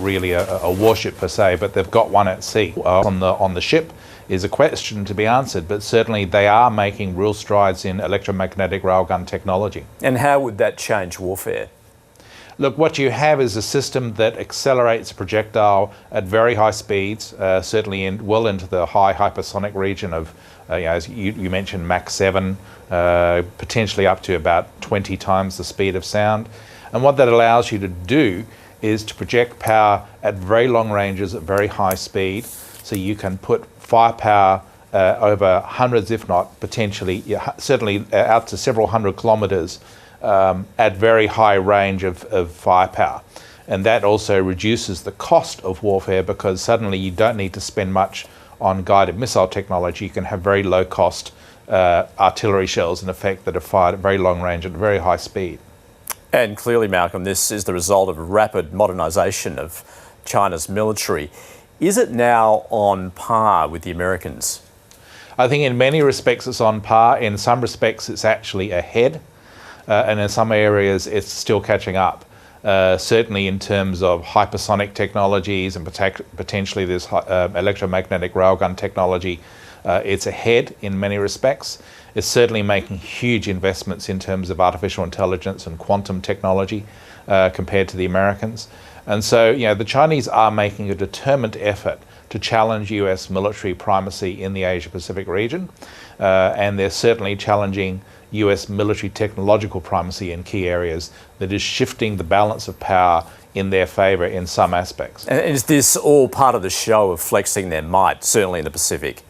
really a warship per se, but they've got one at sea. On the ship is a question to be answered, but certainly they are making real strides in electromagnetic railgun technology. And how would that change warfare? Look, what you have is a system that accelerates a projectile at very high speeds, certainly well into the high hypersonic region of, as you mentioned, Mach 7, potentially up to about 20 times the speed of sound. And what that allows you to do is to project power at very long ranges at very high speed, so you can put firepower over hundreds, if not potentially, certainly out to several hundred kilometres at very high range of firepower. And that also reduces the cost of warfare, because suddenly you don't need to spend much on guided missile technology. You can have very low cost artillery shells, in effect, that are fired at very long range at very high speed. And clearly, Malcolm, this is the result of rapid modernisation of China's military. Is it now on par with the Americans? I think in many respects it's on par. In some respects it's actually ahead. And in some areas it's still catching up. Certainly in terms of hypersonic technologies and potentially this electromagnetic railgun technology, it's ahead in many respects. It's certainly making huge investments in terms of artificial intelligence and quantum technology compared to the Americans. And so, the Chinese are making a determined effort to challenge US military primacy in the Asia-Pacific region. And they're certainly challenging US military technological primacy in key areas that is shifting the balance of power in their favour in some aspects. And is this all part of the show of flexing their might, certainly in the Pacific?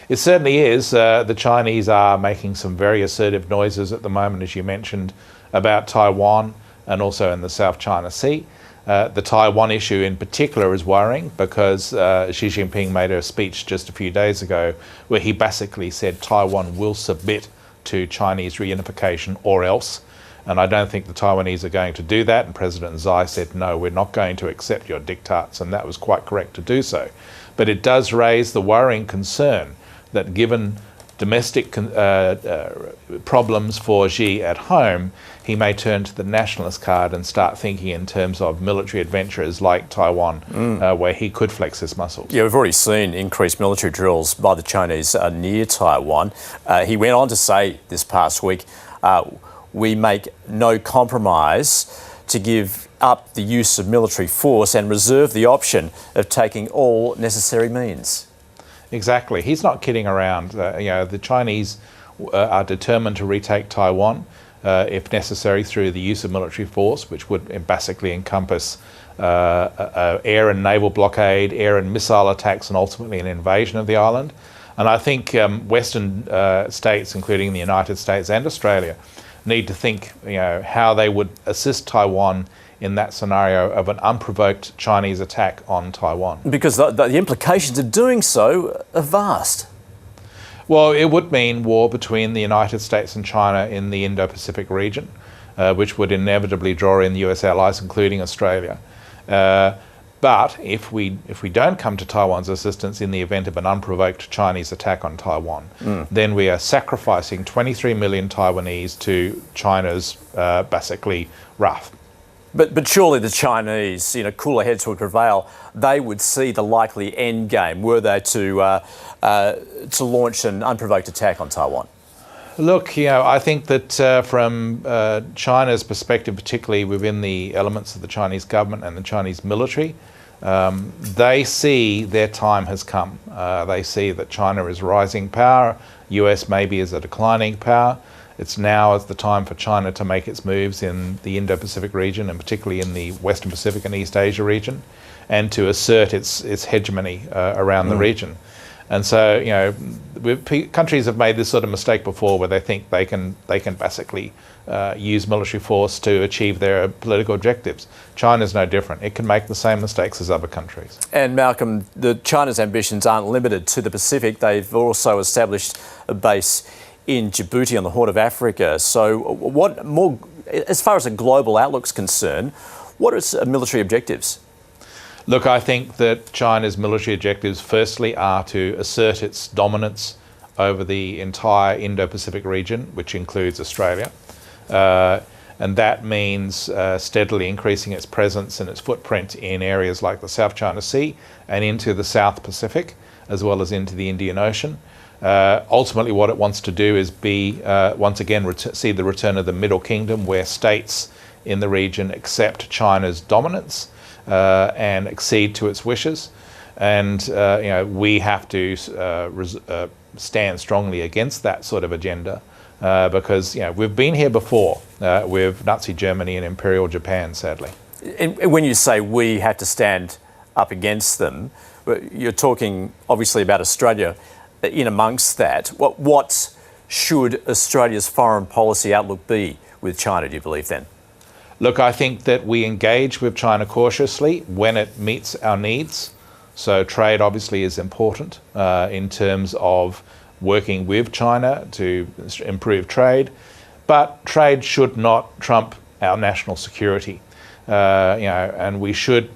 It certainly is. The Chinese are making some very assertive noises at the moment, as you mentioned, about Taiwan and also in the South China Sea. The Taiwan issue in particular is worrying, because Xi Jinping made a speech just a few days ago where he basically said Taiwan will submit to Chinese reunification or else. And I don't think the Taiwanese are going to do that. And President Xi said, no, we're not going to accept your diktats. And that was quite correct to do so. But it does raise the worrying concern that given domestic problems for Xi at home, he may turn to the nationalist card and start thinking in terms of military adventures like Taiwan, where he could flex his muscles. Yeah, we've already seen increased military drills by the Chinese near Taiwan. He went on to say this past week, we make no compromise to give up the use of military force and reserve the option of taking all necessary means. Exactly. He's not kidding around. The Chinese are determined to retake Taiwan, if necessary, through the use of military force, which would basically encompass air and naval blockade, air and missile attacks, and ultimately an invasion of the island. And I think Western states, including the United States and Australia, need to think how they would assist Taiwan in that scenario of an unprovoked Chinese attack on Taiwan. Because the implications of doing so are vast. Well, it would mean war between the United States and China in the Indo-Pacific region, which would inevitably draw in the US allies, including Australia. But if we don't come to Taiwan's assistance in the event of an unprovoked Chinese attack on Taiwan, then we are sacrificing 23 million Taiwanese to China's basically wrath. But surely the Chinese, cooler heads would prevail. They would see the likely end game were they to launch an unprovoked attack on Taiwan. Look, I think that from China's perspective, particularly within the elements of the Chinese government and the Chinese military, they see their time has come. They see that China is rising power, US maybe is a declining power. It's now the time for China to make its moves in the Indo-Pacific region, and particularly in the Western Pacific and East Asia region, and to assert its hegemony around the region. And so, countries have made this sort of mistake before, where they think they can basically use military force to achieve their political objectives. China's no different. It can make the same mistakes as other countries. And Malcolm, China's ambitions aren't limited to the Pacific. They've also established a base in Djibouti on the Horn of Africa. So what more, as far as a global outlook's concerned, what are its military objectives? Look, I think that China's military objectives firstly are to assert its dominance over the entire Indo-Pacific region, which includes Australia. And that means steadily increasing its presence and its footprint in areas like the South China Sea and into the South Pacific, as well as into the Indian Ocean. Ultimately, what it wants to do is once again, see the return of the Middle Kingdom, where states in the region accept China's dominance and accede to its wishes. And we have to stand strongly against that sort of agenda. Because we've been here before with Nazi Germany and Imperial Japan, sadly. And when you say we have to stand up against them, you're talking obviously about Australia in amongst that. What should Australia's foreign policy outlook be with China, do you believe then? Look, I think that we engage with China cautiously when it meets our needs. So trade obviously is important in terms of working with China to improve trade, but trade should not trump our national security. And we should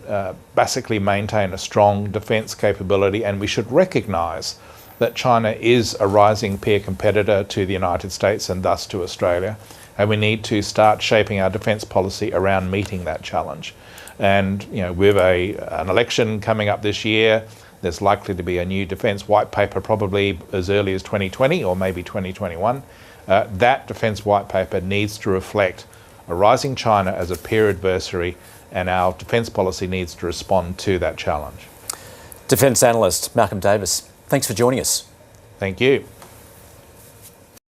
basically maintain a strong defence capability, and we should recognise that China is a rising peer competitor to the United States and thus to Australia, and we need to start shaping our defence policy around meeting that challenge. And with an election coming up this year, there's likely to be a new defence white paper probably as early as 2020 or maybe 2021. That defence white paper needs to reflect a rising China as a peer adversary, and our defence policy needs to respond to that challenge. Defence analyst Malcolm Davis, thanks for joining us. Thank you.